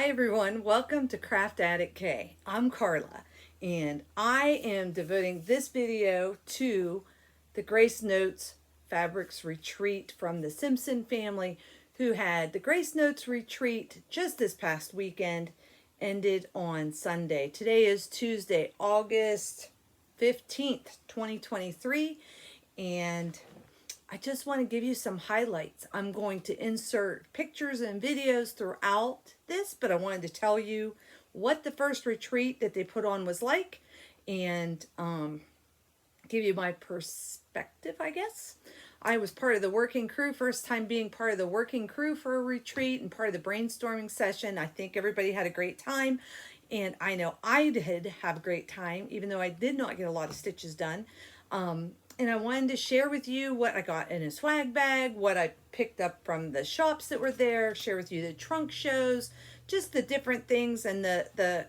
Hi everyone, welcome to Craft Addict K. I'm Carla and I am devoting this video to the Grace Notes Fabrics Retreat from the Simpson family who had the Grace Notes Retreat just this past weekend, ended on Sunday. Today is Tuesday, August 15th, 2023, and I just want to give you some highlights. I'm going to insert pictures and videos throughout this, but I wanted to tell you what the first retreat that they put on was like and give you my perspective, I guess. I was part of the working crew, first time being part of the working crew for a retreat and part of the brainstorming session. I think everybody had a great time, and I know I did have a great time, even though I did not get a lot of stitches done. And I wanted to share with you what I got in a swag bag, what I picked up from the shops that were there, share with you the trunk shows, just the different things, and the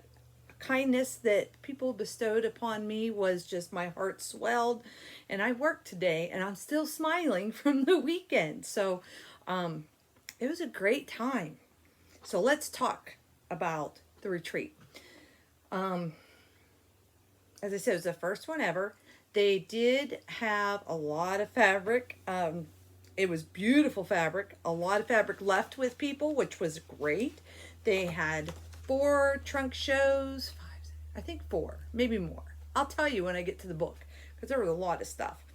kindness that people bestowed upon me was just, my heart swelled. And I worked today and I'm still smiling from the weekend. So it was a great time. So let's talk about the retreat. As I said, it was the first one ever. They did have a lot of fabric. It was beautiful fabric. A lot of fabric left with people, which was great. They had 4 trunk shows, 5, I think 4, maybe more. I'll tell you when I get to the book, because there was a lot of stuff.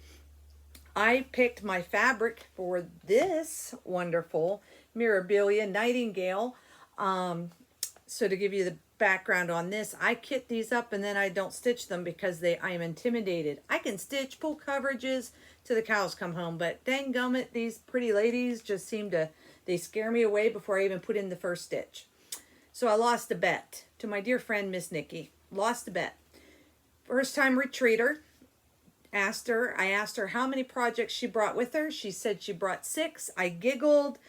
I picked my fabric for this wonderful Mirabilia Nightingale. So to give you the background on this, I kit these up and then I don't stitch them because I am intimidated. I can stitch full coverages till the cows come home, but dang gummit, these pretty ladies just seem to, they scare me away before I even put in the first stitch. So I lost a bet to my dear friend Miss Nikki. Lost a bet. First time retreater. I asked her how many projects she brought with her. She said she brought 6. I giggled.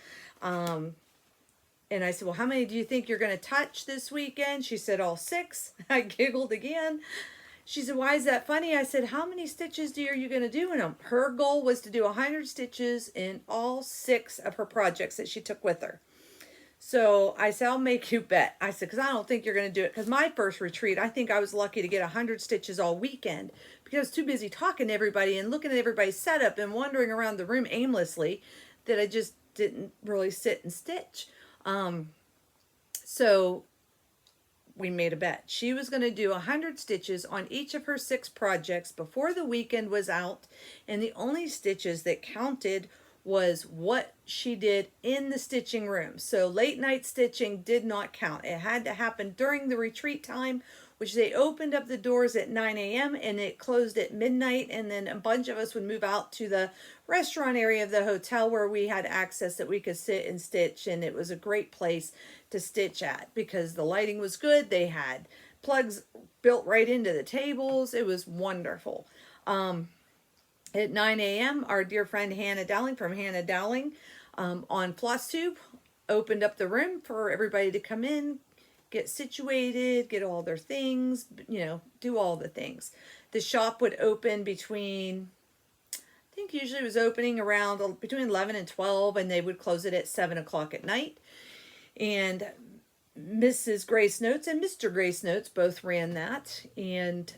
And I said, well, how many do you think you're going to touch this weekend? She said, all 6. I giggled again. She said, why is that funny? I said, how many stitches are you going to do in them? Her goal was to do 100 stitches in all 6 of her projects that she took with her. So I said, I'll make you bet. I said, because I don't think you're going to do it. Because my first retreat, I think I was lucky to get 100 stitches all weekend because I was too busy talking to everybody and looking at everybody's setup and wandering around the room aimlessly that I just didn't really sit and stitch. So we made a bet. She was going to do 100 stitches on each of her 6 projects before the weekend was out, and the only stitches that counted was what she did in the stitching room. So late night stitching did not count. It had to happen during the retreat time, which they opened up the doors at 9 a.m. and it closed at midnight, and then a bunch of us would move out to the restaurant area of the hotel where we had access that we could sit and stitch, and it was a great place to stitch at because the lighting was good. They had plugs built right into the tables. It was wonderful. At 9 a.m., our dear friend Hannah Dowling from Hannah Dowling on FlossTube opened up the room for everybody to come in, get situated, get all their things, you know, do all the things. The shop would open between, I think usually it was opening around between 11 and 12, and they would close it at 7 o'clock at night. And Mrs. Grace Notes and Mr. Grace Notes both ran that, and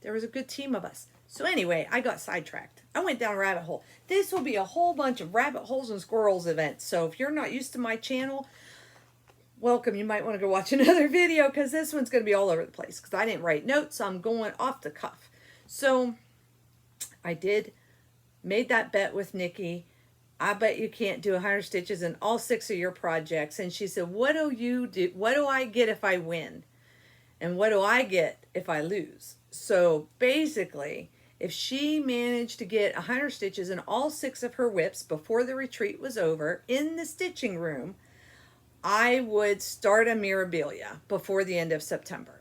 there was a good team of us. So anyway, I got sidetracked. I went down a rabbit hole. This will be a whole bunch of rabbit holes and squirrels events. So if you're not used to my channel, welcome. You might want to go watch another video because this one's going to be all over the place because I didn't write notes. So I'm going off the cuff. So I made that bet with Nikki. I bet you can't do 100 stitches in all 6 of your projects. And she said, what do you do? What do I get if I win? And what do I get if I lose? So basically, if she managed to get 100 stitches in all 6 of her whips before the retreat was over in the stitching room, I would start a Mirabilia before the end of September.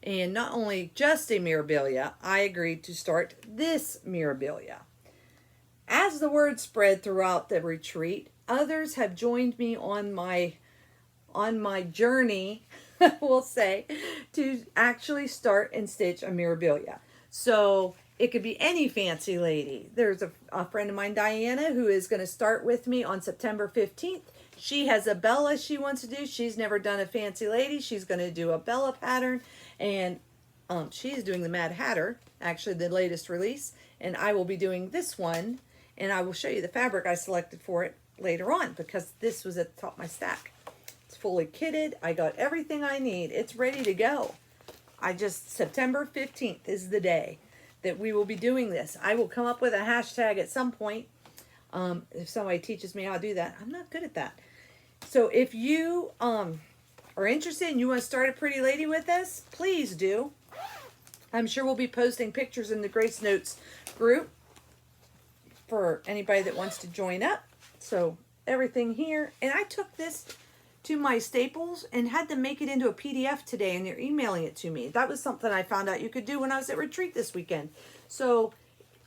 And not only just a Mirabilia, I agreed to start this Mirabilia. As the word spread throughout the retreat, others have joined me on my journey, we'll say, to actually start and stitch a Mirabilia. So It could be any fancy lady. There's a friend of mine, Diana, who is going to start with me on September 15th. She has a Bella she wants to do. She's never done a fancy lady. She's going to do a Bella pattern. And she's doing the Mad Hatter, actually the latest release. And I will be doing this one. And I will show you the fabric I selected for it later on, because this was at the top of my stack. It's fully kitted. I got everything I need. It's ready to go. September 15th is the day that we will be doing this. I will come up with a hashtag at some point. If somebody teaches me how to do that. I'm not good at that. So if you are interested and you want to start a pretty lady with us, please do. I'm sure we'll be posting pictures in the Grace Notes group for anybody that wants to join up. So everything here. And I took this to my Staples and had them make it into a PDF today, and they're emailing it to me. That was something I found out you could do when I was at retreat this weekend. So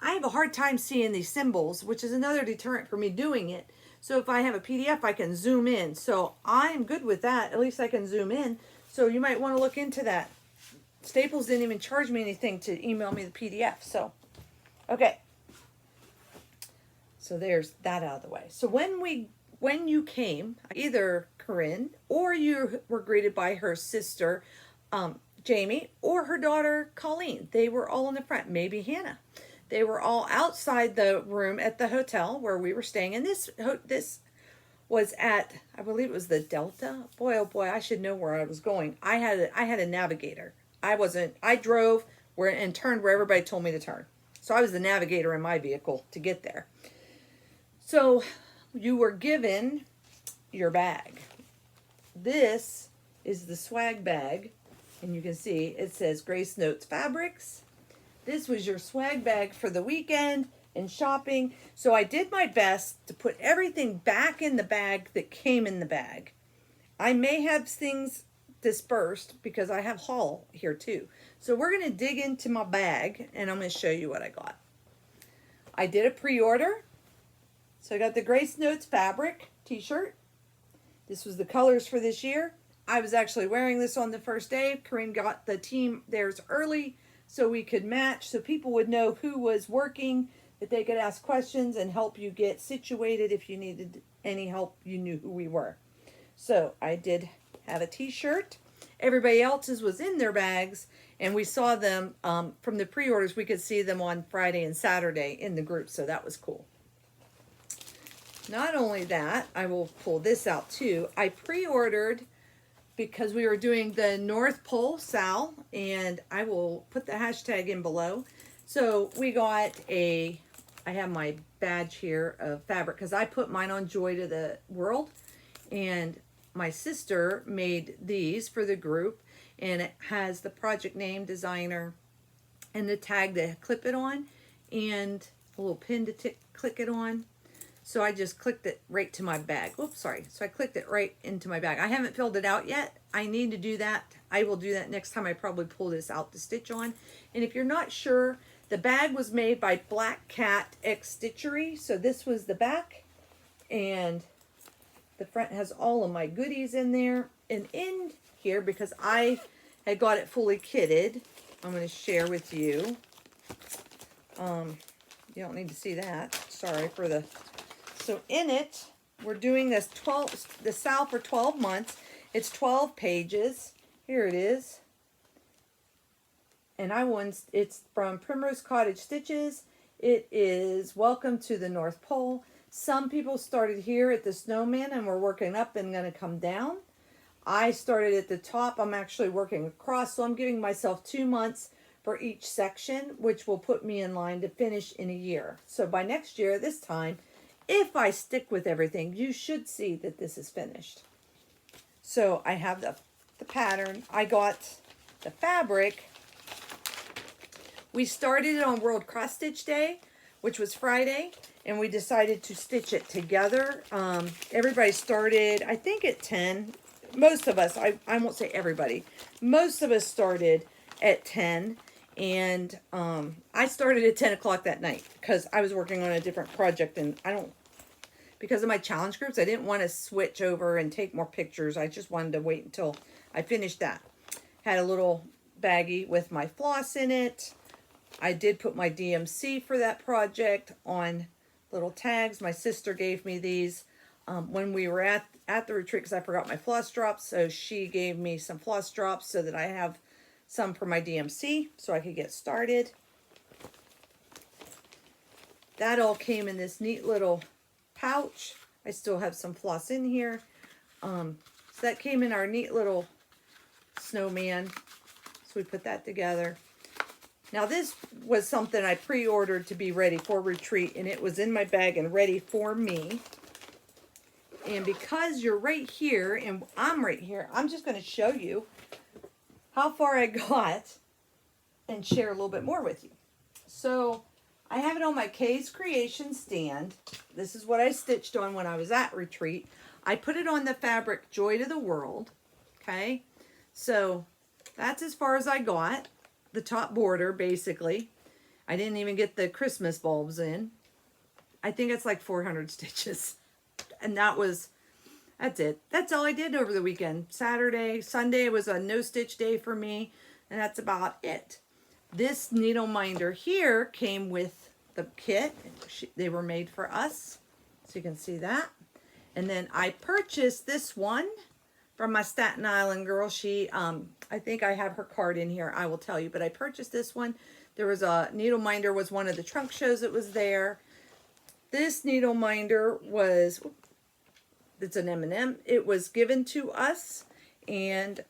I have a hard time seeing these symbols, which is another deterrent for me doing it. So if I have a PDF, I can zoom in. So I'm good with that. At least I can zoom in. So you might want to look into that. Staples didn't even charge me anything to email me the PDF. So, okay. So there's that out of the way. So when you came, either Corinne or you were greeted by her sister, Jamie, or her daughter, Colleen. They were all in the front, maybe Hannah. They were all outside the room at the hotel where we were staying. And this was at, I believe it was the Delta. Boy, oh boy, I should know where I was going. I had a navigator. I drove and turned where everybody told me to turn. So I was the navigator in my vehicle to get there. So you were given your bag. This is the swag bag, and you can see it says Grace Notes Fabrics. This was your swag bag for the weekend and shopping. So I did my best to put everything back in the bag that came in the bag. I may have things dispersed because I have haul here too. So we're going to dig into my bag, and I'm going to show you what I got. I did a pre-order. So I got the Grace Notes Fabric t-shirt. This was the colors for this year. I was actually wearing this on the first day. Corinne got the team theirs early so we could match, so people would know who was working, that they could ask questions and help you get situated. If you needed any help, you knew who we were. So I did have a t-shirt. Everybody else's was in their bags, and we saw them from the pre-orders. We could see them on Friday and Saturday in the group, so that was cool. Not only that, I will pull this out too. I pre-ordered because we were doing the North Pole Sal, and I will put the hashtag in below. So we got I have my badge here of fabric because I put mine on Joy to the World, and my sister made these for the group, and it has the project name, designer, and the tag to clip it on, and a little pin to click it on. So I just clicked it right to my bag. Oops, sorry. So I clicked it right into my bag. I haven't filled it out yet. I need to do that. I will do that next time I probably pull this out to stitch on. And if you're not sure, the bag was made by Cat X Stitchery. So this was the back, and the front has all of my goodies in there. And in here, because I had got it fully kitted, I'm going to share with you. You don't need to see that. Sorry for the... So in it, we're doing the Sal for 12 months. It's 12 pages. Here it is. And it's from Primrose Cottage Stitches. It is Welcome to the North Pole. Some people started here at the snowman and we're working up and going to come down. I started at the top. I'm actually working across, so I'm giving myself 2 months for each section, which will put me in line to finish in a year. So by next year, this time, if I stick with everything, you should see that this is finished. So I have the pattern. I got the fabric. We started it on World Cross Stitch Day, which was Friday, and we decided to stitch it together. Everybody started, I think, at 10. Most of us, I won't say everybody, most of us started at 10. And I started at 10 o'clock that night because I was working on a different project, and because of my challenge groups, I didn't want to switch over and take more pictures. I just wanted to wait until I finished that. Had a little baggie with my floss in it. I did put my DMC for that project on little tags. My sister gave me these when we were at the retreat because I forgot my floss drops. So she gave me some floss drops so that I have some for my DMC so I could get started. That all came in this neat little pouch. I still have some floss in here. So that came in our neat little snowman. So we put that together. Now this was something I pre-ordered to be ready for retreat, and it was in my bag and ready for me. And because you're right here and I'm right here, I'm just going to show you how far I got and share a little bit more with you. So I have it on my K's Creation stand. This is what I stitched on when I was at retreat. I put it on the fabric Joy to the World. Okay, so that's as far as I got. The top border, basically. I didn't even get the Christmas bulbs in. I think it's like 400 stitches. And that's it. That's all I did over the weekend. Saturday, Sunday was a no stitch day for me. And that's about it. This needle minder here came with the kit. They were made for us. So you can see that. And then I purchased this one from my Staten Island girl. She, I think I have her card in here. I will tell you. But I purchased this one. There was a needle minder was one of the trunk shows that was there. This needle minder was, it's an M&M. It was given to us. And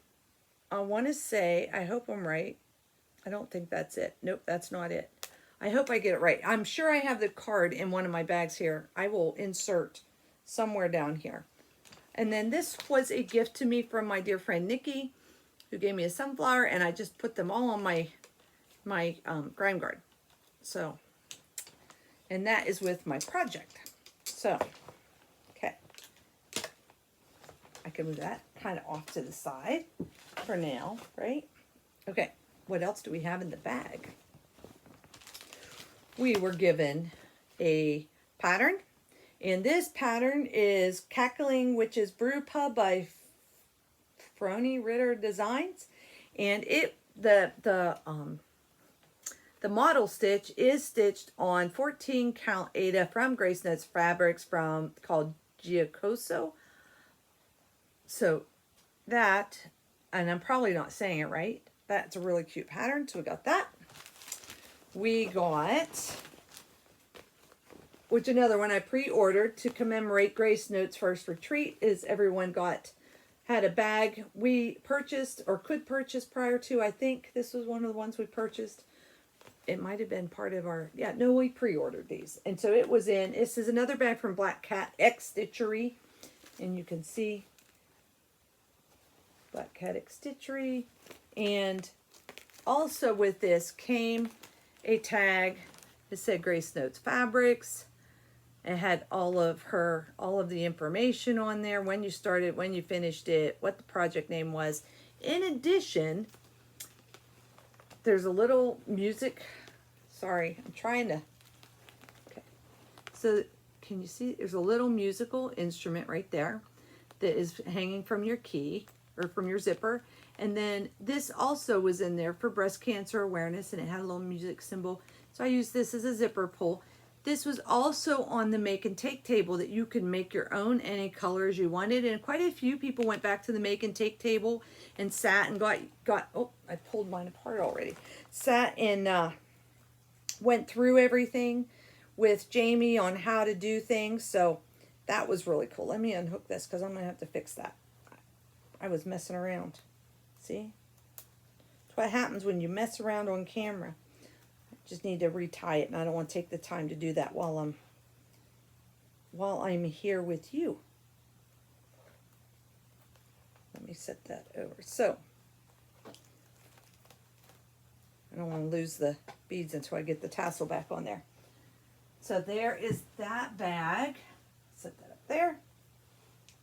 I want to say, I hope I'm right. I don't think that's it. Nope, that's not it. I hope I get it right. I'm sure I have the card in one of my bags here. I will insert somewhere down here. And then this was a gift to me from my dear friend Nikki, who gave me a sunflower, and I just put them all on my grime guard. So, and that is with my project. So, okay. I can move that kind of off to the side for now, right? Okay, what else do we have in the bag? We were given a pattern. And this pattern is Cackling Witch's Brew Pub by Frony Ritter Designs. And the model stitch is stitched on 14 count Aida from Grace Notes Fabrics called Giacoso. So that, and I'm probably not saying it right, that's a really cute pattern. So we got that. We got, which another one I pre-ordered to commemorate Grace Notes' first retreat, is everyone had a bag we purchased or could purchase prior to. I think this was one of the ones we purchased. It might have been part of our, yeah, no, we pre-ordered these. And so it was in, this is another bag from Cat X Stitchery. And you can see Cat X Stitchery. And also with this came a tag that said Grace Notes Fabrics. It had all of the information on there, when you started, when you finished it, what the project name was. In addition, there's a little music, sorry, I'm trying to, okay. So can you see, there's a little musical instrument right there that is hanging from your key, or from your zipper. And then this also was in there for breast cancer awareness, and it had a little music symbol. So I used this as a zipper pull. This was also on the make and take table that you could make your own any colors you wanted. And quite a few people went back to the make and take table and sat and got oh, I pulled mine apart already. Sat and went through everything with Jamie on how to do things. So that was really cool. Let me unhook this because I'm going to have to fix that. I was messing around. See? That's what happens when you mess around on camera. Just need to retie it, and I don't want to take the time to do that while I'm here with you. Let me set that over. So I don't want to lose the beads until I get the tassel back on there. So there is that bag. Set that up there.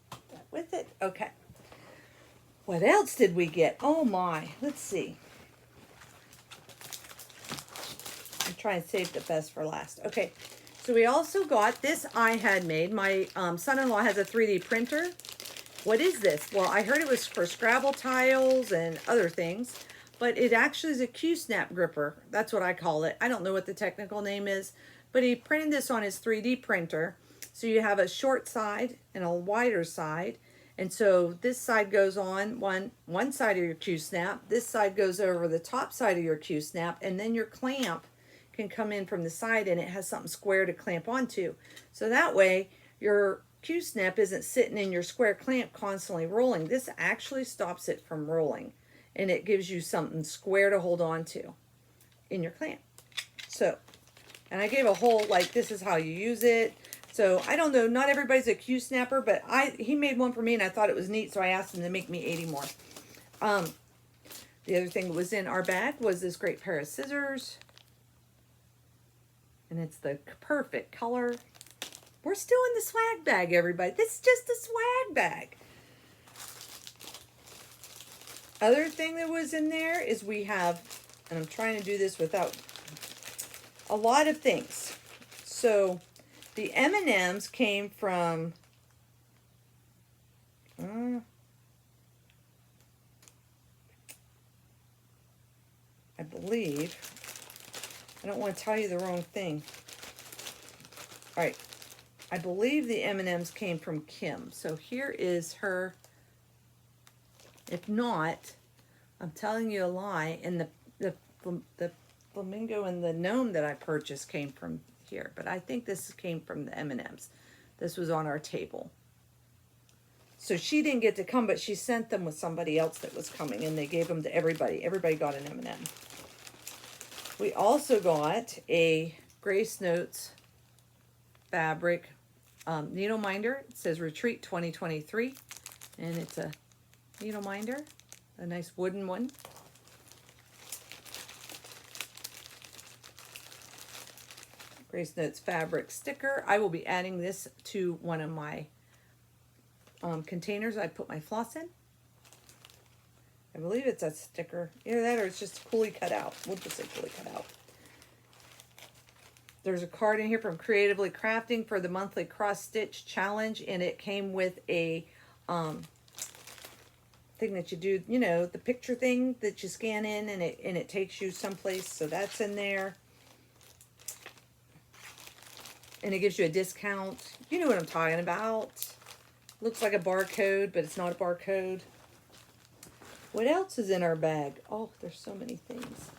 Put that with it. Okay. What else did we get? Oh my, let's see. I'm trying to save the best for last. Okay, so we also got this I had made. My son-in-law has a 3D printer. What is this? Well, I heard it was for Scrabble tiles and other things, but it actually is a Q-snap gripper. That's what I call it. I don't know what the technical name is, but he printed this on his 3D printer. So you have a short side and a wider side. And so this side goes on one side of your Q-snap. This side goes over the top side of your Q-snap, and then your clamp can come in from the side, and it has something square to clamp onto. So that way your Q-snap isn't sitting in your square clamp constantly rolling. This actually stops it from rolling, and it gives you something square to hold on to in your clamp. So, and I gave a whole, like, this is how you use it. So I don't know, not everybody's a Q-snapper, but he made one for me and I thought it was neat, so I asked him to make me 80 more. The other thing that was in our bag was this great pair of scissors. And it's the perfect color. We're still in the swag bag, everybody. This is just a swag bag. Other thing that was in there is we have, and I'm trying to do this without a lot of things. So the M&Ms came from, I believe, I don't want to tell you the wrong thing. All right, I believe the M&Ms came from Kim. So here is her. If not, I'm telling you a lie. And the flamingo and the gnome that I purchased came from here, but I think this came from the M&Ms. This was on our table. So she didn't get to come, but she sent them with somebody else that was coming, and they gave them to everybody. Everybody got an M&M. We also got a Grace Notes fabric needle minder. It says Retreat 2023, and it's a needle minder, a nice wooden one. Grace Notes fabric sticker. I will be adding this to one of my containers I put my floss in. I believe it's a sticker. Either that or it's just fully cut out. We'll just say fully cut out. There's a card in here from Creatively Crafting for the monthly cross stitch challenge, and it came with a thing that you do, you know, the picture thing that you scan in, and it takes you someplace. So that's in there. And it gives you a discount. You know what I'm talking about. Looks like a barcode, but it's not a barcode. What else is in our bag? Oh, there's so many things.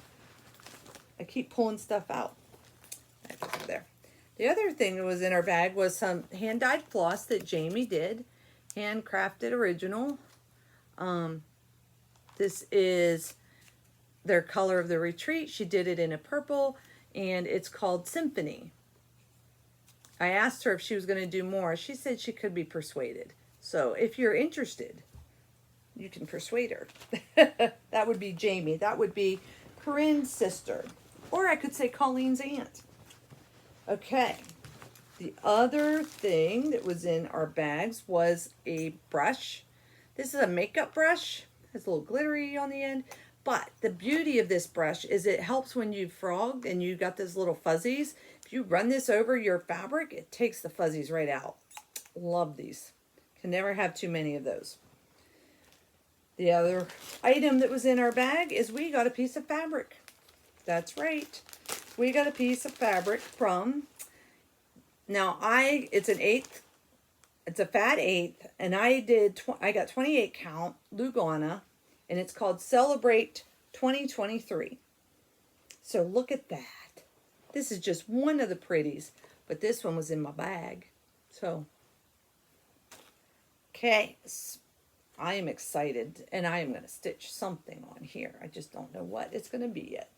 I keep pulling stuff out. That's over there. The other thing that was in our bag was some hand-dyed floss that Jamie did. Handcrafted original. This is their color of the retreat. She did it in a purple, and it's called Symphony. I asked her if she was going to do more. She said she could be persuaded. So if you're interested, you can persuade her. That would be Jamie. That would be Corinne's sister. Or I could say Colleen's aunt. Okay. The other thing that was in our bags was a brush. This is a makeup brush. It's a little glittery on the end. But the beauty of this brush is it helps when you've frogged and you got those little fuzzies. If you run this over your fabric, it takes the fuzzies right out. Love these. Can never have too many of those. The other item that was in our bag is we got a piece of fabric. That's right. We got a piece of fabric from, now it's an eighth, it's a fat eighth, and I got 28 count Lugana, and it's called Celebrate 2023. So look at that. This is just one of the pretties, but this one was in my bag. So, okay, I am excited, and I am going to stitch something on here. I just don't know what it's going to be yet,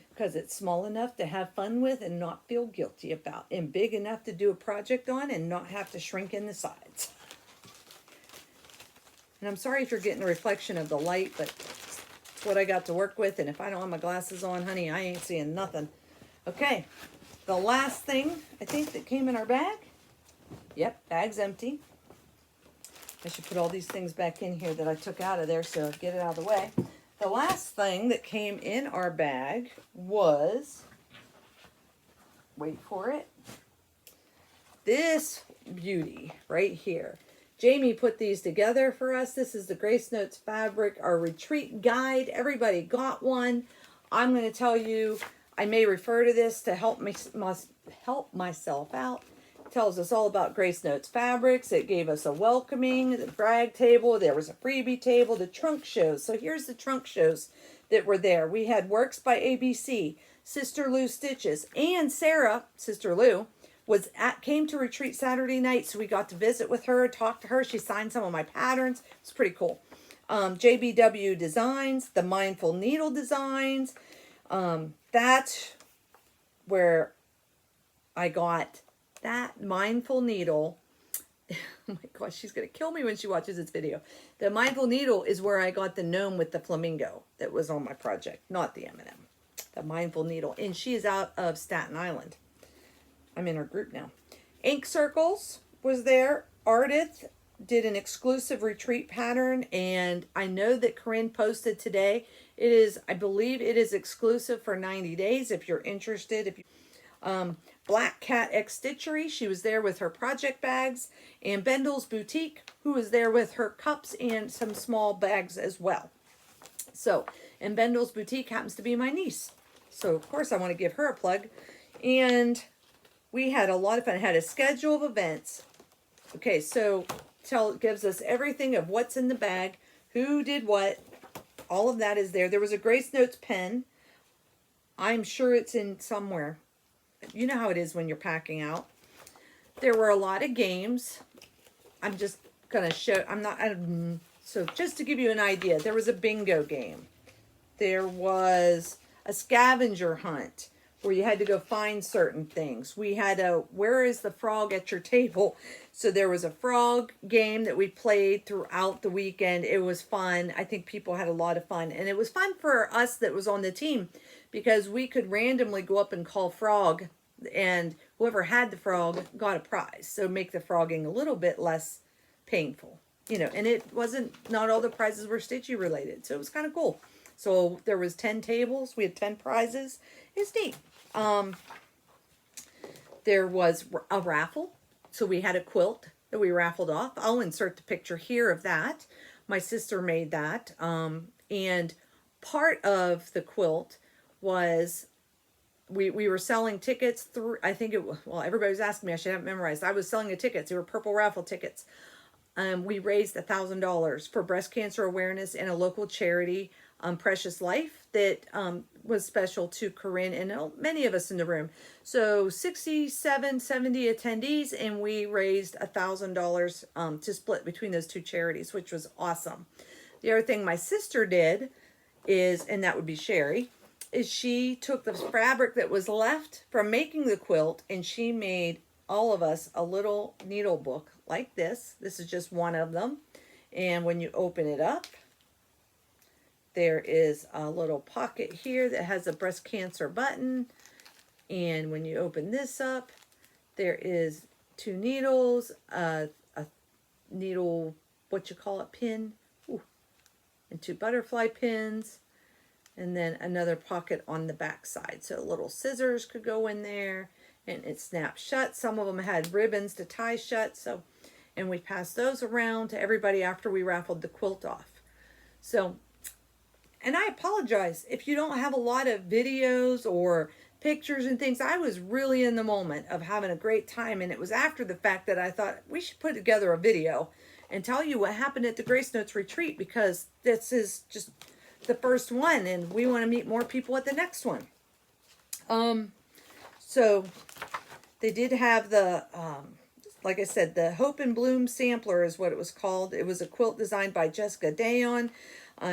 because it's small enough to have fun with and not feel guilty about, and big enough to do a project on and not have to shrink in the sides. And I'm sorry if you're getting a reflection of the light, but it's what I got to work with, and if I don't have my glasses on, honey, I ain't seeing nothing. Okay, the last thing I think that came in our bag. Yep, bag's empty. I should put all these things back in here that I took out of there, so I'll get it out of the way. The last thing that came in our bag was, wait for it, this beauty right here. Jamie put these together for us. This is the Grace Notes fabric, our retreat guide. Everybody got one. I'm going to tell you, I may refer to this to help myself out. It tells us all about Grace Notes fabrics. It gave us a welcoming, the brag table. There was a freebie table, the trunk shows. So here's the trunk shows that were there. We had Works by ABC, Sister Lou Stitches, and Sarah, Sister Lou, came to retreat Saturday night, so we got to visit with her, talk to her. She signed some of my patterns. It's pretty cool. JBW Designs, the Mindful Needle Designs. That's where I got that Mindful Needle. Oh my gosh, she's going to kill me when she watches this video. The Mindful Needle is where I got the gnome with the flamingo that was on my project, not the M&M. The Mindful Needle. And she is out of Staten Island. I'm in her group now. Ink Circles was there. Ardith did an exclusive retreat pattern, and I know that Corinne posted today. It is, I believe it is exclusive for 90 days if you're interested. Black Cat X Stitchery, she was there with her project bags, and Bendel's Boutique, who was there with her cups and some small bags as well. So, and Bendel's Boutique happens to be my niece. So, of course, I want to give her a plug. And we had a lot of fun. It had a schedule of events. Okay, so gives us everything of what's in the bag, who did what. All of that is there. There was a Grace Notes pen. I'm sure it's in somewhere. You know how it is when you're packing out. There were a lot of games. I'm just going to show. So just to give you an idea, there was a bingo game. There was a scavenger hunt where you had to go find certain things. We had a Where is the Frog at Your Table? So there was a frog game that we played throughout the weekend. It was fun. I think people had a lot of fun. And it was fun for us that was on the team because we could randomly go up and call frog, and whoever had the frog got a prize. So make the frogging a little bit less painful. You know, and it wasn't, not all the prizes were Stitchy related. So it was kind of cool. So there was 10 tables. We had 10 prizes. It's neat. There was a raffle. So we had a quilt that we raffled off. I'll insert the picture here of that. My sister made that. And part of the quilt was we were selling tickets through, I think it was, well, everybody was asking me, I should have it memorized. I was selling the tickets. They were purple raffle tickets. We raised $1,000 for breast cancer awareness in a local charity, Precious Life, that was special to Corinne and many of us in the room. So 67, 70 attendees, and we raised $1,000 to split between those two charities, which was awesome. The other thing my sister did is, and that would be Sherry, is she took the fabric that was left from making the quilt, and she made all of us a little needle book like this. This is just one of them. And when you open it up, there is a little pocket here that has a breast cancer button. And when you open this up, there is 2 needles, a needle, pin, and 2 butterfly pins, and then another pocket on the back side. So little scissors could go in there, and it snaps shut. Some of them had ribbons to tie shut. So, and we passed those around to everybody after we raffled the quilt off. So, and I apologize if you don't have a lot of videos or pictures and things. I was really in the moment of having a great time, and it was after the fact that I thought we should put together a video and tell you what happened at the Grace Notes retreat, because this is just the first one and we want to meet more people at the next one. So they did have the, like I said, the Hope and Bloom Sampler is what it was called. It was a quilt designed by Jessica Dayon,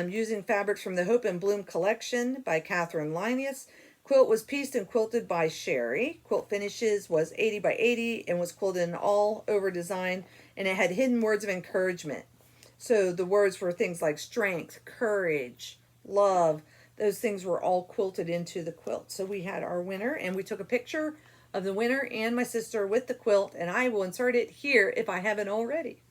using fabrics from the Hope and Bloom collection by Catherine Linus. Quilt was pieced and quilted by Sherry. Quilt finishes was 80 by 80 and was quilted in all over design, and it had hidden words of encouragement. So the words were things like strength, courage, love. Those things were all quilted into the quilt. So we had our winner, and we took a picture of the winner and my sister with the quilt, and I will insert it here if I haven't already.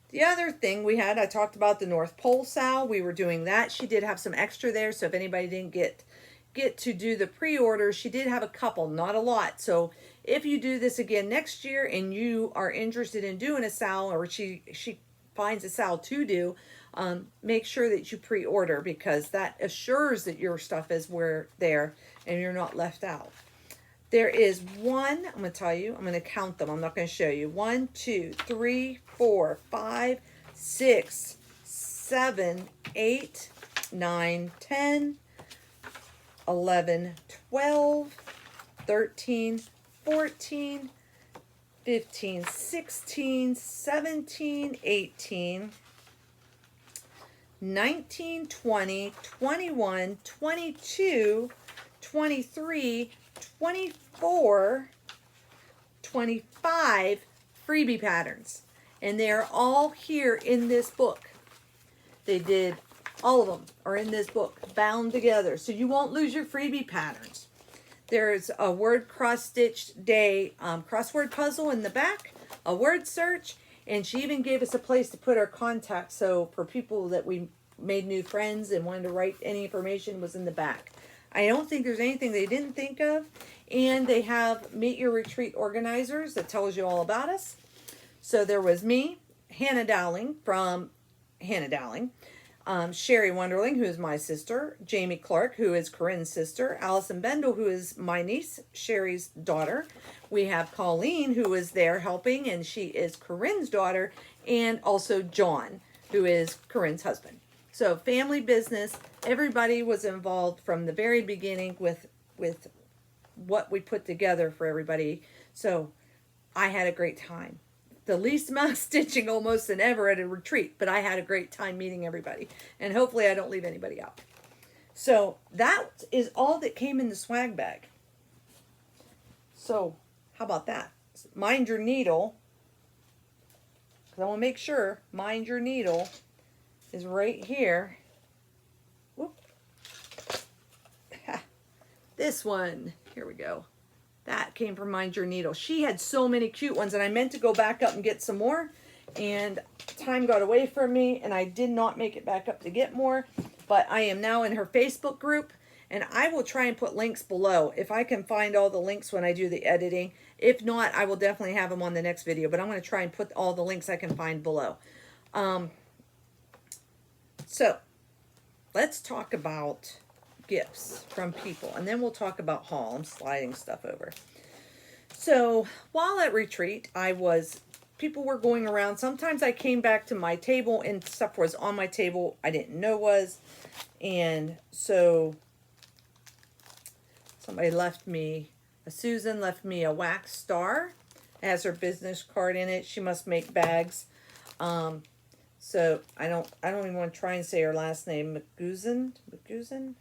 The other thing we had, I talked about the North Pole Sow. We were doing that. She did have some extra there, so if anybody didn't get to do the pre-order, she did have a couple, not a lot. So if you do this again next year and you are interested in doing a sal, or she finds a sal to do, make sure that you pre-order, because that assures that your stuff is there and you're not left out. There is one, I'm going to tell you, I'm going to count them. I'm not going to show you. 1, 2, 3, 4, 5, 6, 7, 8, 9, 10, 11, 12, 13, 14, 15, 16, 17, 18, 19, 20, 21, 22, 23, 24, 25 freebie patterns. And they're all here in this book. They did, all of them are in this book, bound together. So you won't lose your freebie patterns. There's a word cross-stitched day crossword puzzle in the back, a word search, and she even gave us a place to put our contacts. So for people that we made new friends and wanted to write any information, was in the back. I don't think there's anything they didn't think of. And they have Meet Your Retreat Organizers that tells you all about us. So there was me, Hannah Dowling from Hannah Dowling, Sherry Wonderling, who is my sister, Jamie Clark, who is Corinne's sister, Allison Bendel, who is my niece, Sherry's daughter. We have Colleen, who is there helping, and she is Corinne's daughter, and also John, who is Corinne's husband. So family business, everybody was involved from the very beginning with what we put together for everybody. So I had a great time. The least amount of stitching almost than ever at a retreat, but I had a great time meeting everybody, and hopefully I don't leave anybody out. So that is all that came in the swag bag. So how about that? Mind your needle, because I want to make sure mind your needle is right here. Whoop. This one, here we go. That came from Mind Your Needle. She had so many cute ones, and I meant to go back up and get some more, and time got away from me, and I did not make it back up to get more, but I am now in her Facebook group, and I will try and put links below if I can find all the links when I do the editing. If not, I will definitely have them on the next video, but I'm going to try and put all the links I can find below. So let's talk about gifts from people, and then we'll talk about haul. I'm sliding stuff over. So while at retreat, people were going around. Sometimes I came back to my table and stuff was on my table I didn't know was. And so Susan left me a wax star. It has her business card in it. She must make bags. So I don't even want to try and say her last name, McGuzen.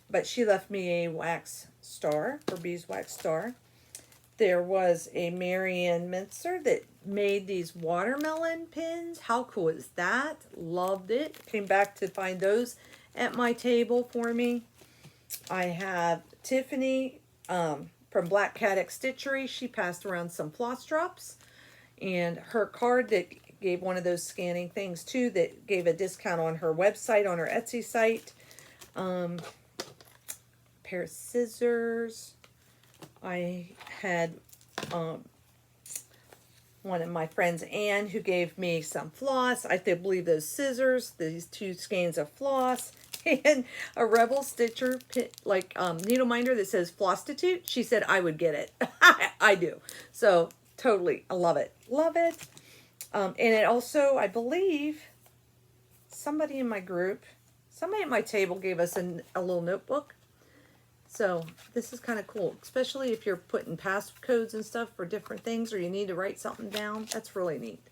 But she left me a wax star, her beeswax star. There was a Marianne Mintzer that made these watermelon pins. How cool is that? Loved it. Came back to find those at my table for me. I have Tiffany from Cat X Stitchery. She passed around some floss drops. And her card that gave one of those scanning things too, that gave a discount on her website, on her Etsy site. Pair of scissors. I had one of my friends, Anne, who gave me some floss. I believe those scissors, these 2 skeins of floss, and a Rebel Stitcher needle minder that says Flosstitute. She said I would get it. I do. So totally, I love it. Love it. And it also, I believe, somebody in my group, somebody at my table gave us a little notebook. So this is kind of cool, especially if you're putting passcodes and stuff for different things, or you need to write something down. That's really neat.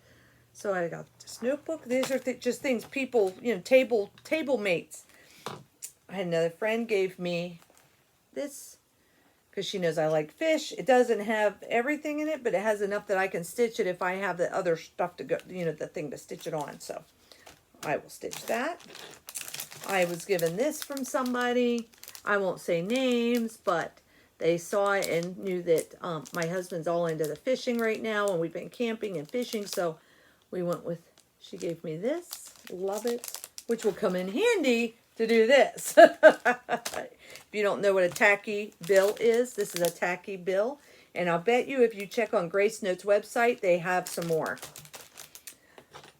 So I got this notebook. These are just things people, table mates. I had another friend gave me this because she knows I like fish. It doesn't have everything in it, but it has enough that I can stitch it if I have the other stuff to go, the thing to stitch it on. So I will stitch that. I was given this from somebody. I won't say names, but they saw it and knew that my husband's all into the fishing right now, and we've been camping and fishing, so we went with, she gave me this, love it, which will come in handy to do this. If you don't know what a tacky bill is, this is a tacky bill. And I'll bet you if you check on Grace Notes website, they have some more.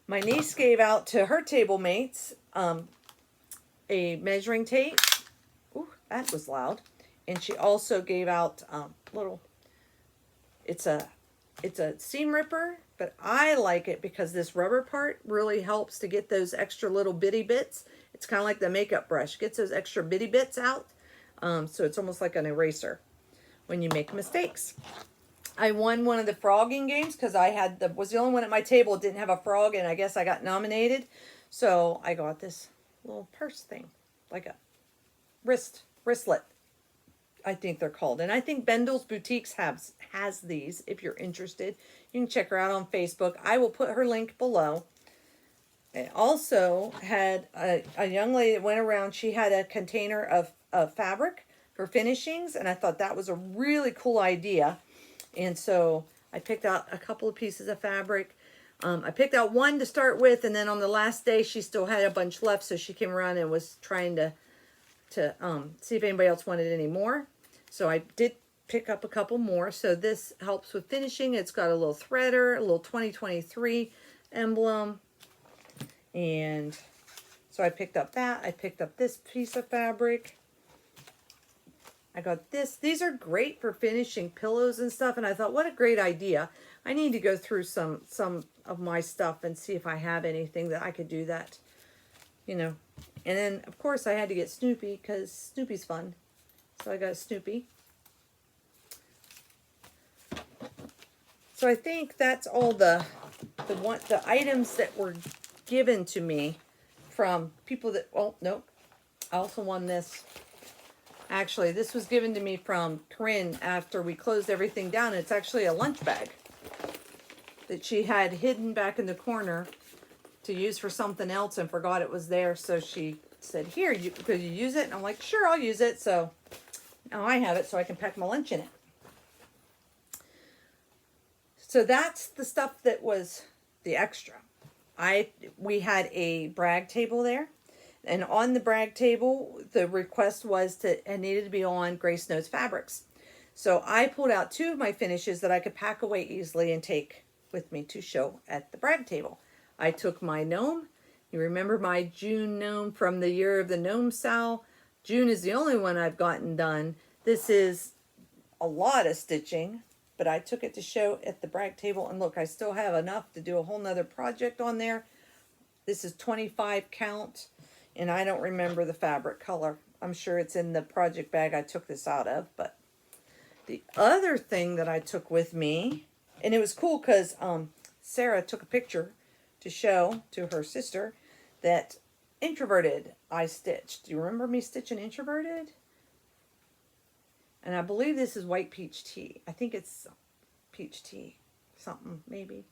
My niece gave out to her table mates a measuring tape. Ooh, that was loud. And she also gave out little, it's a seam ripper, but I like it because this rubber part really helps to get those extra little bitty bits. It's kind of like the makeup brush. Gets those extra bitty bits out. So it's almost like an eraser when you make mistakes. I won one of the frogging games because I was the only one at my table that didn't have a frog, and I guess I got nominated. So I got this little purse thing, like a wristlet, I think they're called. And I think Bendel's Boutiques has these. If you're interested, you can check her out on Facebook. I will put her link below. I also had a young lady that went around. She had a container of fabric for finishings, and I thought that was a really cool idea. And so I picked out a couple of pieces of fabric. I picked out one to start with, and then on the last day she still had a bunch left, so she came around and was trying to see if anybody else wanted any more. So I did pick up a couple more. So this helps with finishing. It's got a little threader, a little 2023 emblem. And so I picked up that. I picked up this piece of fabric. I got this. These are great for finishing pillows and stuff. And I thought, what a great idea. I need to go through some of my stuff and see if I have anything that I could do that, you know. And then, of course, I had to get Snoopy because Snoopy's fun. So I got Snoopy. So I think that's all the items that were given to me from people that, oh, nope. I also won this. Actually, this was given to me from Corinne after we closed everything down. It's actually a lunch bag that she had hidden back in the corner to use for something else and forgot it was there. So she said, here, could you use it? And I'm like, sure, I'll use it. So now I have it so I can pack my lunch in it. So that's the stuff that was the extra. We had a brag table there. And on the brag table, the request was it needed to be on Grace Notes fabrics. So I pulled out two of my finishes that I could pack away easily and take with me to show at the brag table. I took my gnome. You remember my June gnome from the Year of the Gnome Sow? June is the only one I've gotten done. This is a lot of stitching, but I took it to show at the brag table. And look, I still have enough to do a whole nother project on there. This is 25 count. And I don't remember the fabric color. I'm sure it's in the project bag I took this out of. But the other thing that I took with me, and it was cool because Sarah took a picture to show to her sister that Introverted I stitched. Do you remember me stitching Introverted? And I believe this is white peach tea. I think it's peach tea. Something, maybe.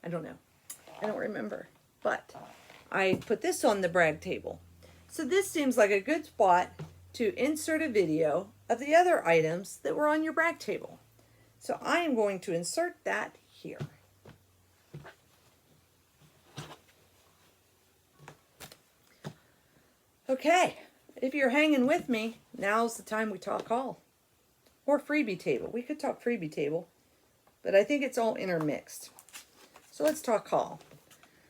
I don't know. I don't remember. But I put this on the brag table. So this seems like a good spot to insert a video of the other items that were on your brag table. So I am going to insert that here. Okay, if you're hanging with me, now's the time we talk haul. Or freebie table. We could talk freebie table, but I think it's all intermixed. So let's talk haul.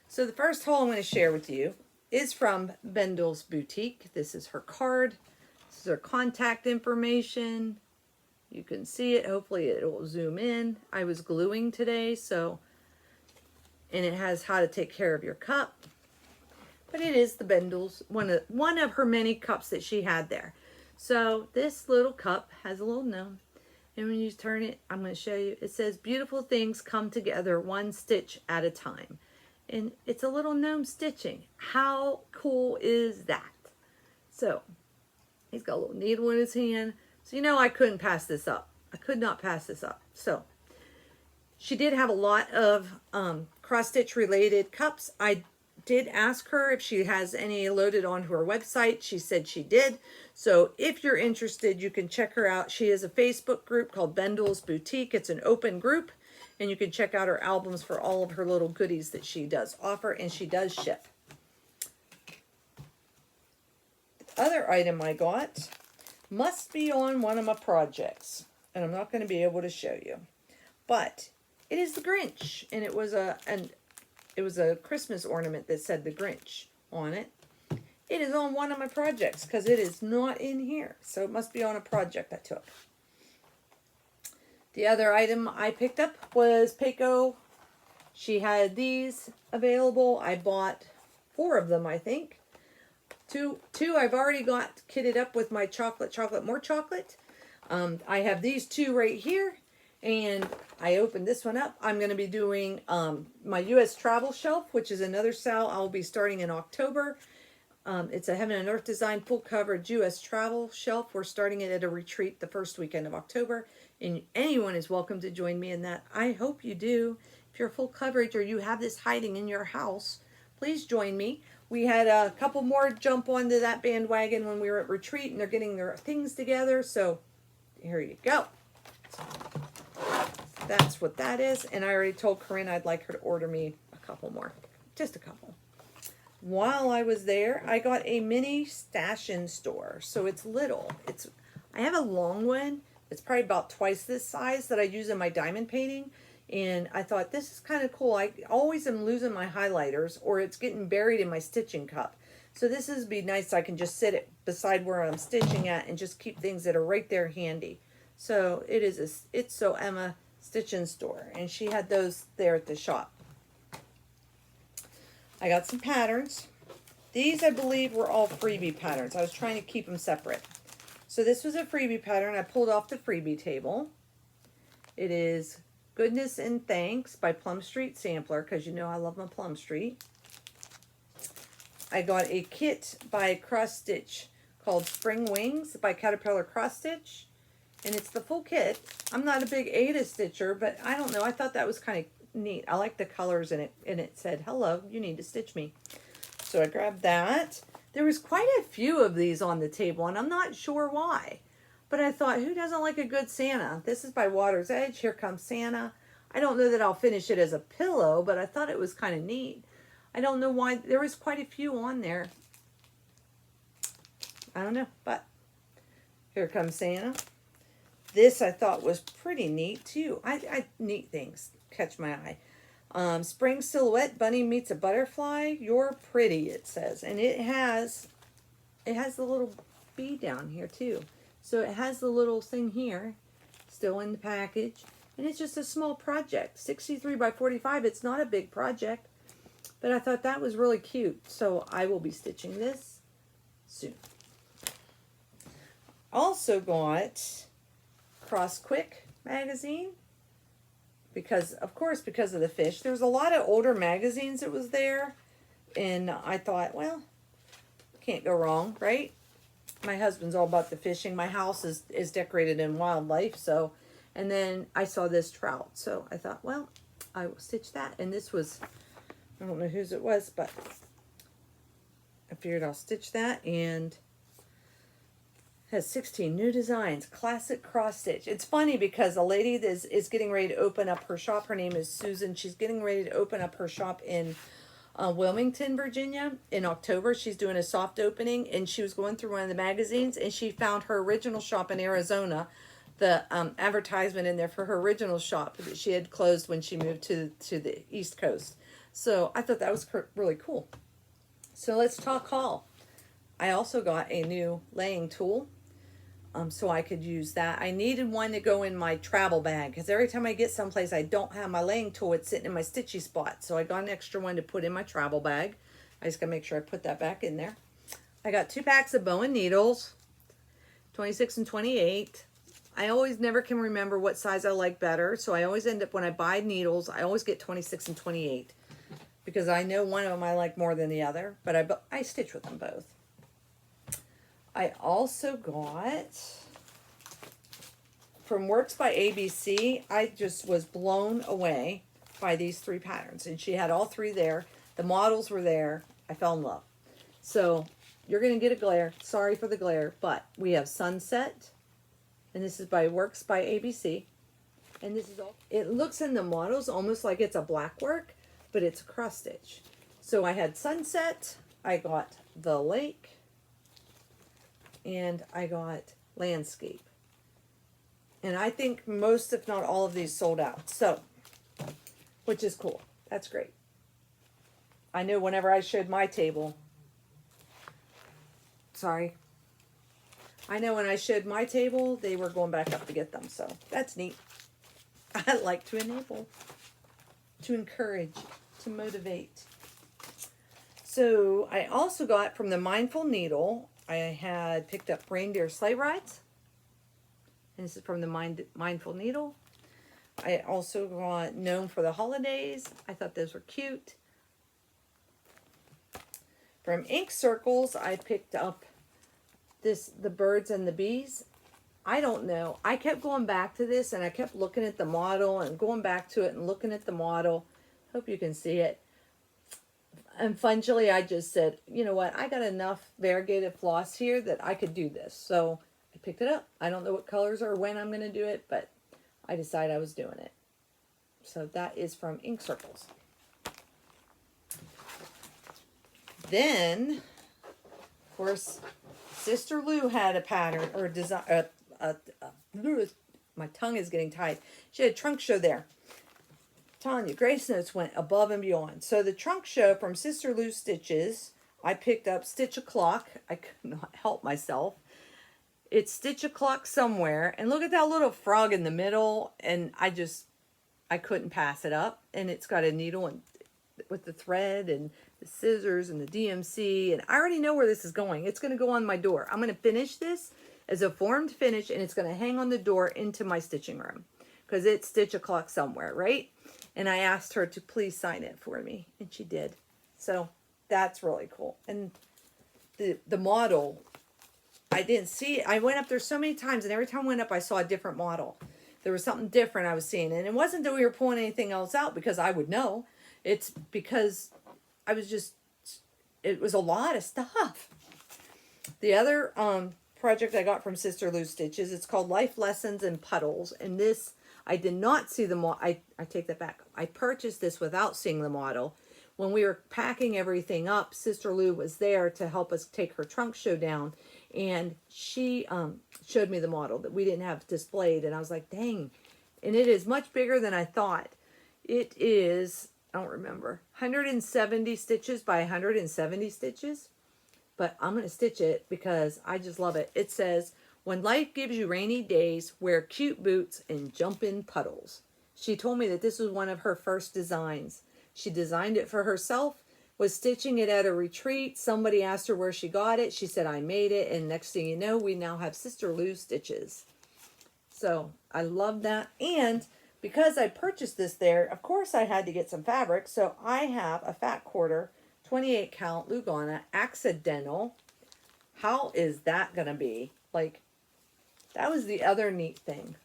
So the first haul I'm going to share with you is from Bendel's Boutique. This is her card. This is her contact information. You can see it. Hopefully it will zoom in. I was gluing today, and it has how to take care of your cup. But it is the Bendel's, one of her many cups that she had there. So this little cup has a little gnome. And when you turn it, I'm going to show you. It says, beautiful things come together one stitch at a time. And it's a little gnome stitching. How cool is that? So he's got a little needle in his hand. So you know I couldn't pass this up. I could not pass this up. So she did have a lot of cross-stitch related cups. I did ask her if she has any loaded onto her website. She said she did. So if you're interested, you can check her out. She has a Facebook group called Bendel's Boutique. It's an open group. And you can check out her albums for all of her little goodies that she does offer, and she does ship. other item I got must be on one of my projects, and I'm not going to be able to show you, but it is the Grinch, and it was a Christmas ornament that said the Grinch on it. It is on one of my projects because it is not in here, so it must be on a project I took. The other item I picked up was Peiko. She had these available. I bought 4 of them, I think. Two I've already got kitted up with my chocolate, more chocolate. I have these 2 right here, and I opened this one up. I'm going to be doing my U.S. travel shelf, which is another sale I'll be starting in October. It's a Heaven and Earth Design full coverage U.S. travel shelf. We're starting it at a retreat the first weekend of October, and anyone is welcome to join me in that. I hope you do. If you're full coverage or you have this hiding in your house, please join me. We had a couple more jump onto that bandwagon when we were at retreat, and they're getting their things together, so here you go. That's what that is, and I already told Corinne I'd like her to order me a couple more, just a couple. While I was there, I got a mini stash-in store. So it's little. I have a long one. It's probably about twice this size that I use in my diamond painting. And I thought, this is kind of cool. I always am losing my highlighters, or it's getting buried in my stitching cup. So this is be nice. I can just sit it beside where I'm stitching at and just keep things that are right there handy. So it's So Emma Stitch-in Store. And she had those there at the shop. I got some patterns. These, I believe, were all freebie patterns. I was trying to keep them separate. So this was a freebie pattern. I pulled off the freebie table. It is Goodness and Thanks by Plum Street Sampler, because you know I love my Plum Street. I got a kit by Cross Stitch called Spring Wings by Caterpillar Cross Stitch. And it's the full kit. I'm not a big Ada stitcher, but I don't know. I thought that was kind of neat. I like the colors in it, and it said, hello, you need to stitch me. So I grabbed that. There was quite a few of these on the table, and I'm not sure why, but I thought, who doesn't like a good Santa? This is by Water's Edge. Here Comes Santa. I don't know that I'll finish it as a pillow, but I thought it was kind of neat. I don't know why. There was quite a few on there. I don't know, but Here Comes Santa. This I thought was pretty neat too. Neat things catch my eye. Spring Silhouette, Bunny Meets a Butterfly. You're Pretty, it says. And it has the little bee down here too. So it has the little thing here, still in the package. And it's just a small project, 63 by 45. It's not a big project, but I thought that was really cute. So I will be stitching this soon. Also got Cross Quick magazine. Because, of course, because of the fish. There's a lot of older magazines that was there. And I thought, well, can't go wrong, right? My husband's all about the fishing. My house is decorated in wildlife. So, and then I saw this trout. So I thought, well, I will stitch that. And this was, I don't know whose it was, but I figured I'll stitch that. And has 16 new designs, classic cross stitch. It's funny because a lady that is getting ready to open up her shop, her name is Susan. She's getting ready to open up her shop in Wilmington, Virginia in October. She's doing a soft opening, and she was going through one of the magazines, and she found her original shop in Arizona, the advertisement in there for her original shop that she had closed when she moved to the East Coast. So I thought that was really cool. So let's talk haul. I also got a new laying tool. So I could use that. I needed one to go in my travel bag because every time I get someplace I don't have my laying tool, it's sitting in my stitchy spot. So I got an extra one to put in my travel bag. I just gotta make sure I put that back in there. I got 2 packs of bow and needles, 26 and 28. I always never can remember what size I like better. So I always end up, when I buy needles, I always get 26 and 28 because I know one of them I like more than the other, but I stitch with them both. I also got from Works by ABC. I just was blown away by these 3 patterns, and she had all 3 there. The models were there. I fell in love. So you're going to get a glare. Sorry for the glare, but we have Sunset, and this is by Works by ABC. And this is all. It looks in the models almost like it's a black work, but it's a cross stitch. So I had Sunset. I got The Lake. and I got landscape. And I think most, if not all of these sold out. So, which is cool. That's great. I know whenever I showed my table, sorry. I know when I showed my table, they were going back up to get them. So that's neat. I like to enable, to encourage, to motivate. So I also got from the Mindful Needle, I had picked up reindeer sleigh rides. And this is from the Mindful Needle. I also got Gnome for the Holidays. I thought those were cute. From Ink Circles, I picked up the birds and the bees. I don't know. I kept going back to this and I kept looking at the model and going back to it and looking at the model. Hope you can see it. And fungily, I just said, you know what? I got enough variegated floss here that I could do this. So I picked it up. I don't know what colors or when I'm going to do it, but I decided I was doing it. So that is from Ink Circles. Then, of course, Sister Lou had a pattern or a design. My tongue is getting tight. She had a trunk show there. I'm telling you, Grace Notes went above and beyond. So the trunk show from Sister Lou Stitches, I picked up Stitch O'Clock. I could not help myself. It's Stitch O'Clock Somewhere. And look at that little frog in the middle. And I couldn't pass it up. And it's got a needle and with the thread and the scissors and the DMC. And I already know where this is going. It's going to go on my door. I'm going to finish this as a formed finish. And it's going to hang on the door into my stitching room. Because it's Stitch O'Clock Somewhere, right? And I asked her to please sign it for me. And she did. So that's really cool. And the model, I didn't see it. I went up there so many times, and every time I went up, I saw a different model. There was something different I was seeing. And it wasn't that we were pulling anything else out because I would know. It's because I was just, it was a lot of stuff. The other project I got from Sister Lou Stitches, it's called Life Lessons in Puddles. And this, I did not see the model. I take that back. I purchased this without seeing the model. When we were packing everything up, Sister Lou was there to help us take her trunk show down. And she showed me the model that we didn't have displayed. And I was like, dang. And it is much bigger than I thought. It is, I don't remember, 170 stitches by 170 stitches. But I'm going to stitch it because I just love it. It says, when life gives you rainy days, wear cute boots and jump in puddles. She told me that this was one of her first designs. She designed it for herself, was stitching it at a retreat. Somebody asked her where she got it. She said, I made it. And next thing you know, we now have Sister Lou Stitches. So I love that. And because I purchased this there, of course I had to get some fabric. So I have a fat quarter, 28 count Lugana accidental. How is that going to be? Like, that was the other neat thing.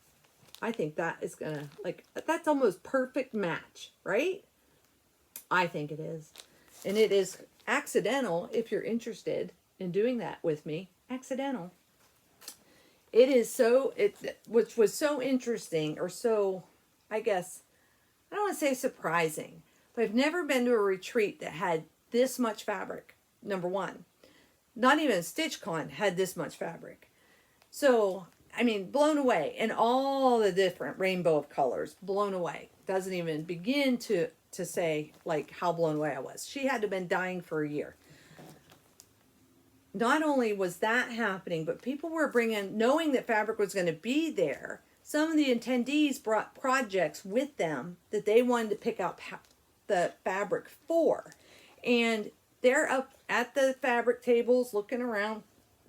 I think that is going to, like, that's almost perfect match, right? I think it is. And it is accidental if you're interested in doing that with me. Accidental. It is so, which was so interesting or so, I guess, I don't want to say surprising, but I've never been to a retreat that had this much fabric, number one. Not even StitchCon had this much fabric. So, I mean, blown away. And all the different rainbow of colors, blown away. Doesn't even begin to say, like, how blown away I was. She had to have been dying for a year. Not only was that happening, but people were bringing, knowing that fabric was going to be there, some of the attendees brought projects with them that they wanted to pick out the fabric for. And they're up at the fabric tables looking around,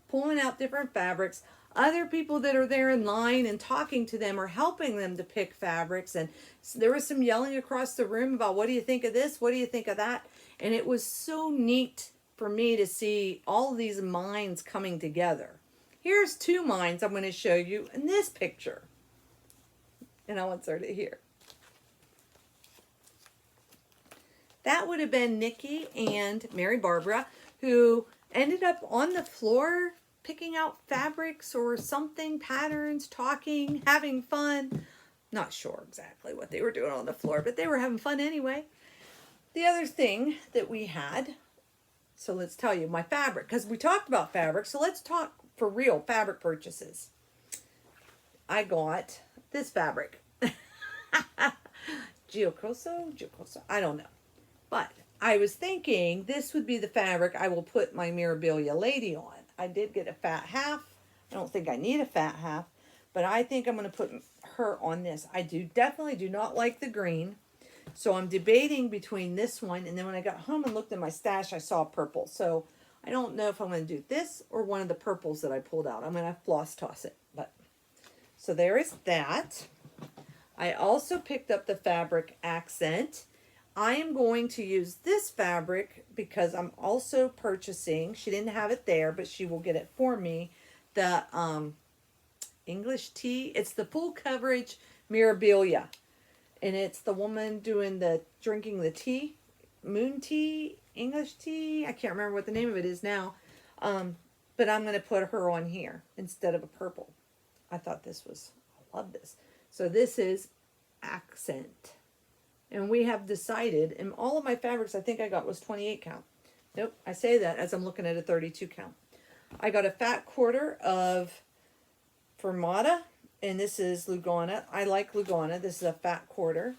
pulling out different fabrics. Other people that are there in line and talking to them are helping them to pick fabrics. And there was some yelling across the room about, what do you think of this? What do you think of that? And it was so neat for me to see all of these minds coming together. Here's two minds I'm going to show you in this picture. And I want her to hear. That would have been Nikki and Mary Barbara, who ended up on the floor picking out fabrics or something, patterns, talking, having fun. Not sure exactly what they were doing on the floor, but they were having fun anyway. The other thing that we had, so let's tell you my fabric, because we talked about fabric, so let's talk for real fabric purchases. I got this fabric. Giocoso, I don't know. But I was thinking this would be the fabric I will put my Mirabilia lady on. I did get a fat half. I don't think I need a fat half, but I think I'm going to put her on this. I definitely do not like the green. So I'm debating between this one, and then when I got home and looked in my stash, I saw purple. So I don't know if I'm going to do this or one of the purples that I pulled out. I'm going to floss toss it. But so there is that. I also picked up the fabric accent. I am going to use this fabric because I'm also purchasing, she didn't have it there, but she will get it for me, the English tea. It's the full coverage Mirabilia. And it's the woman drinking the tea, moon tea, English tea. I can't remember what the name of it is now. But I'm going to put her on here instead of a purple. I thought this was, I love this. So this is accent. And we have decided, and all of my fabrics I think I got was 28 count. Nope, I say that as I'm looking at a 32 count. I got a fat quarter of Fermata, and this is Lugana. I like Lugana. This is a fat quarter.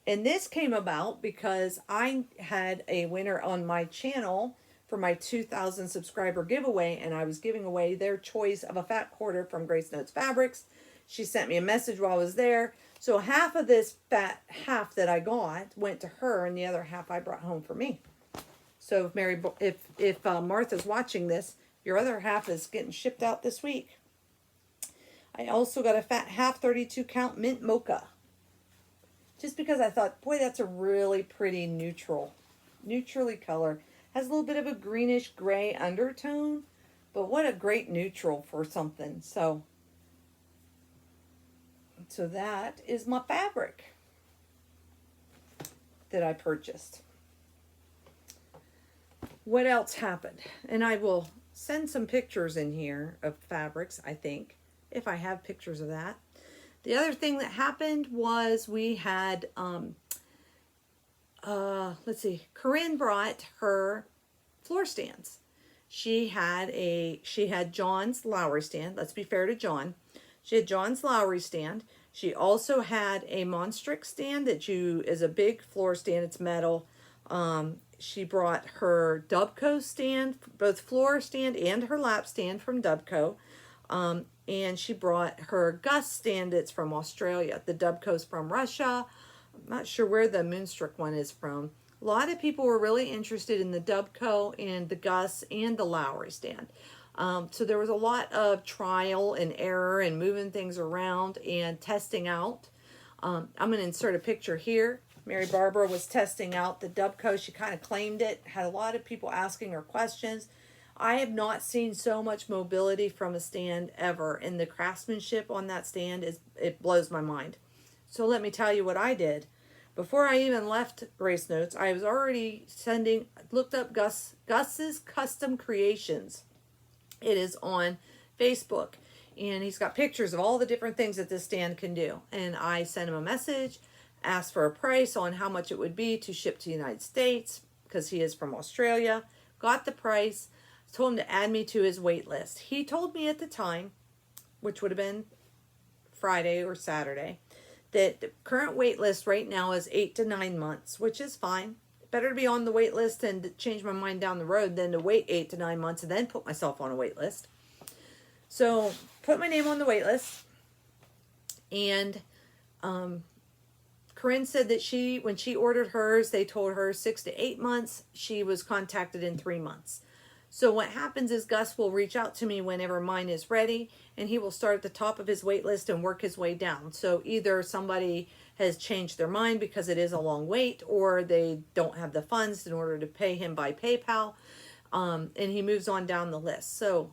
And this came about because I had a winner on my channel for my 2,000 subscriber giveaway, and I was giving away their choice of a fat quarter from Grace Notes Fabrics. She sent me a message while I was there. So half of this fat half that I got went to her, and the other half I brought home for me. So if Martha's watching this, your other half is getting shipped out this week. I also got a fat half 32 count mint mocha. Just because I thought, boy, that's a really pretty neutrally color. Has a little bit of a greenish gray undertone, but what a great neutral for something. So that is my fabric that I purchased. What else happened? And I will send some pictures in here of fabrics, I think, if I have pictures of that. The other thing that happened was we had, let's see, Corinne brought her floor stands. She had John's Lowry stand. Let's be fair to John. She had John's Lowry stand. She also had a Monstrix stand that is a big floor stand. It's metal. She brought her Dubco stand, both floor stand and her lap stand from Dubco. And she brought her Gus stand that's from Australia. The Dubco's from Russia. I'm not sure where the Moonstruck one is from. A lot of people were really interested in the Dubco and the Gus and the Lowry stand. So there was a lot of trial and error and moving things around and testing out. I'm going to insert a picture here. Mary Barbara was testing out the Dubco. She kind of claimed it. Had a lot of people asking her questions. I have not seen so much mobility from a stand ever, and the craftsmanship on that stand it blows my mind. So let me tell you what I did. Before I even left Grace Notes, I was already looked up Gus's Custom Creations. It is on Facebook, and he's got pictures of all the different things that this stand can do. And I sent him a message, asked for a price on how much it would be to ship to the United States, because he is from Australia. Got the price. Told him to add me to his wait list. He told me at the time, which would have been Friday or Saturday, that the current wait list right now is 8 to 9 months, which is fine. Better to be on the wait list and to change my mind down the road than to wait 8 to 9 months and then put myself on a wait list. So put my name on the wait list. And Corinne said that when she ordered hers, they told her 6 to 8 months. She was contacted in 3 months. So what happens is Gus will reach out to me whenever mine is ready, and he will start at the top of his wait list and work his way down. So either somebody has changed their mind because it is a long wait, or they don't have the funds in order to pay him by PayPal, and he moves on down the list. So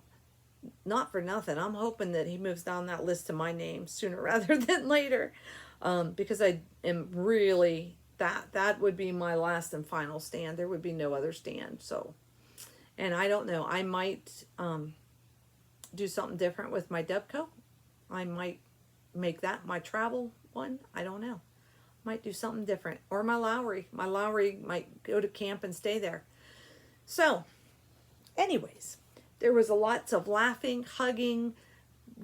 not for nothing, I'm hoping that he moves down that list to my name sooner rather than later, because I am really, that would be my last and final stand. There would be no other stand. So. And I don't know, I might do something different with my Dubco. I might make that my travel one. I don't know. Might do something different. Or my Lowry. My Lowry might go to camp and stay there. So, anyways, There was lots of laughing, hugging,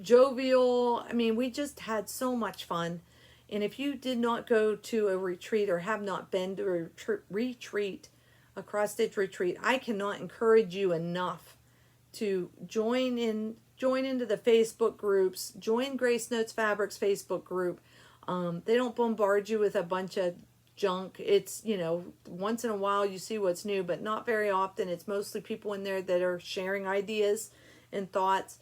jovial. I mean, we just had so much fun. And if you did not go to a retreat or have not been to a retreat, a cross stitch retreat, I cannot encourage you enough to join into the Facebook groups, join Grace Notes Fabrics Facebook group. They don't bombard you with a bunch of junk. It's, you know, once in a while you see what's new, but not very often. It's mostly people in there that are sharing ideas and thoughts.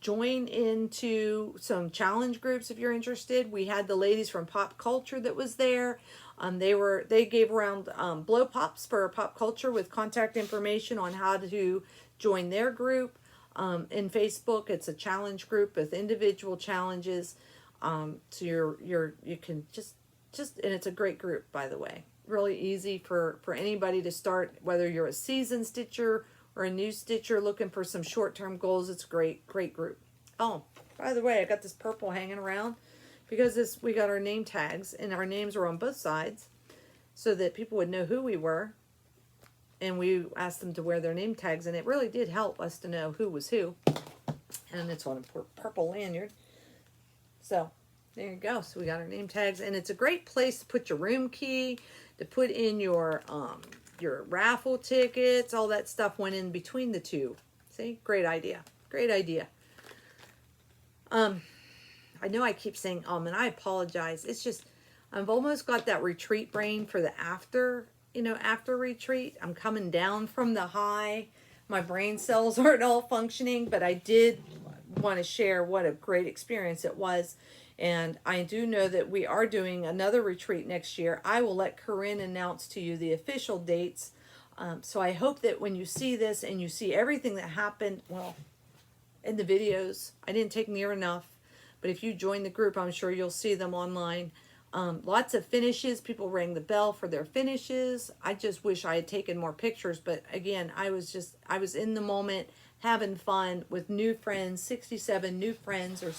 Join into some challenge groups if you're interested. We had the ladies from Pop Culture that was there. They gave around blow pops for pop culture with contact information on how to join their group. In Facebook, it's a challenge group with individual challenges. So you can just and it's a great group, by the way. Really easy for anybody to start, whether you're a seasoned stitcher or a new stitcher looking for some short-term goals. It's a great group. Oh, by the way, I got this purple hanging around because we got our name tags, and our names were on both sides so that people would know who we were. And we asked them to wear their name tags, and it really did help us to know who was who. And it's on a purple lanyard. So there you go. So we got our name tags, and it's a great place to put your room key, to put in your raffle tickets. All that stuff went in between the two. See, great idea. Great idea. I know I keep saying and I apologize. It's just I've almost got that retreat brain for the after retreat. I'm coming down from the high. My brain cells aren't all functioning, but I did want to share what a great experience it was. And I do know that we are doing another retreat next year. I will let Corinne announce to you the official dates. So I hope that when you see this and you see everything that happened, well, in the videos, I didn't take near enough. But if you join the group, I'm sure you'll see them online. Lots of finishes. People rang the bell for their finishes. I just wish I had taken more pictures. But again, I was in the moment, having fun with new friends, 67 new friends, or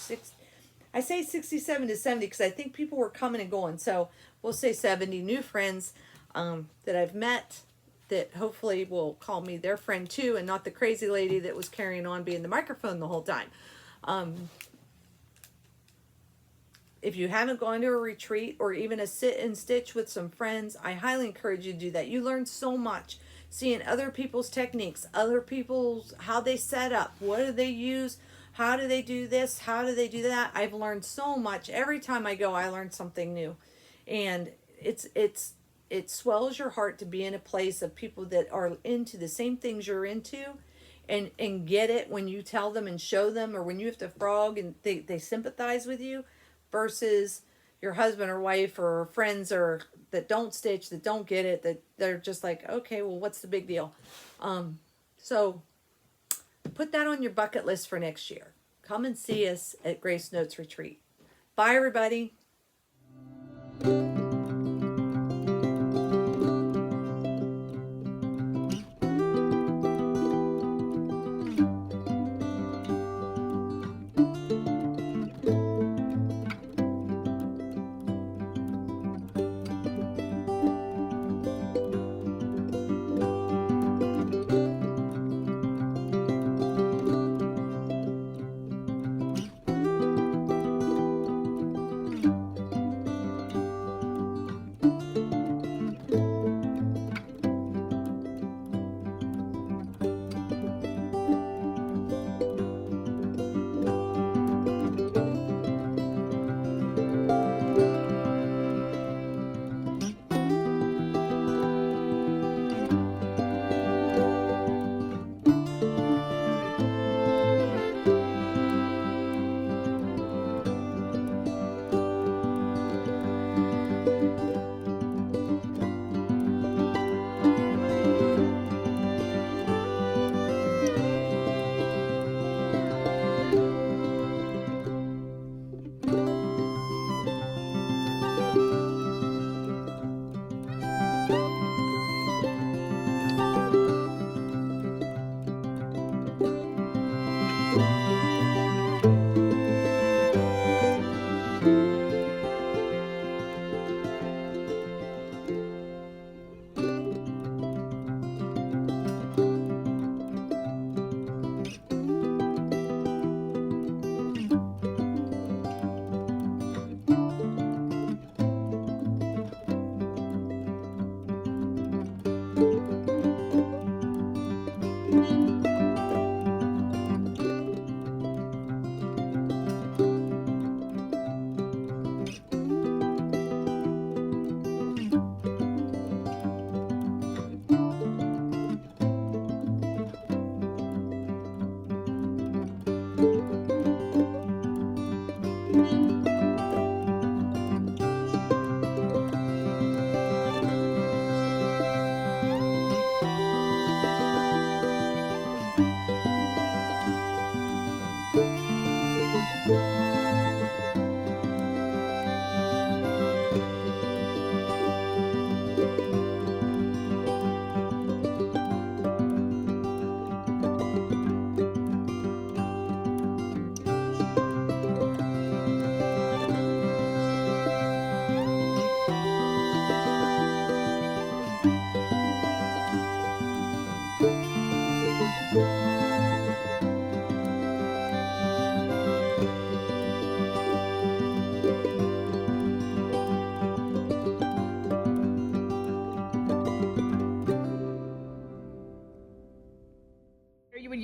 I say 67 to 70 because I think people were coming and going. So we'll say 70 new friends that I've met that hopefully will call me their friend too, and not the crazy lady that was carrying on being the microphone the whole time. If you haven't gone to a retreat or even a sit and stitch with some friends, I highly encourage you to do that. You learn so much seeing other people's techniques, other people's, how they set up, what do they use, how do they do this, how do they do that. I've learned so much. Every time I go, I learn something new. And it swells your heart to be in a place of people that are into the same things you're into and get it when you tell them and show them, or when you have to frog and they sympathize with you, versus your husband or wife or friends or that don't stitch, that don't get it, that they're just like, okay, well, what's the big deal? So put that on your bucket list for next year. Come and see us at Grace Notes Retreat. Bye, everybody.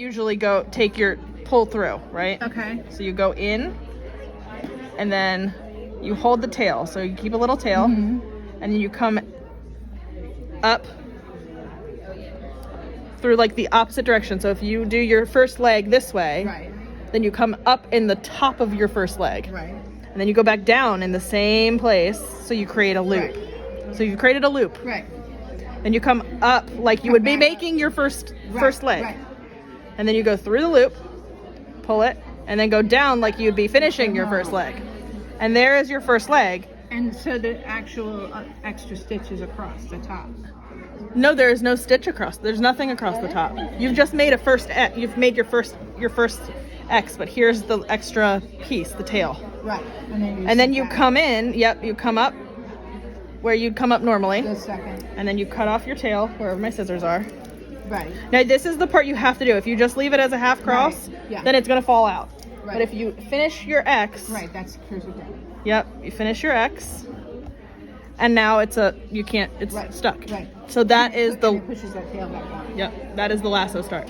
usually pull through, right? Okay. So you go in, and then you hold the tail. So you keep a little tail, and then you come up through like the opposite direction. So if you do your first leg this way, Right. then you come up in the top of your first leg. Right. And then you go back down in the same place, so you create a loop. Right. So you've created a loop. Right. Then you come up like you would be making your first leg. Right. And then you go through the loop, pull it, and then go down like you'd be finishing your first leg. And there is your first leg. And so the actual extra stitches across the top. No, there is no stitch across. There's nothing across the top. You've just made you've made your first X, but here's the extra piece, the tail. Right. And then you come in, you come up where you'd come up normally. The second. And then you cut off your tail, wherever my scissors are. Right. Now this is the part you have to do. If you just leave it as a half cross, then it's gonna fall out. Right. But if you finish your X, That's here's it down. Yep, you finish your X, and now it's stuck. Right. So that is And it pushes that tail back down. Yep, that is the lasso start.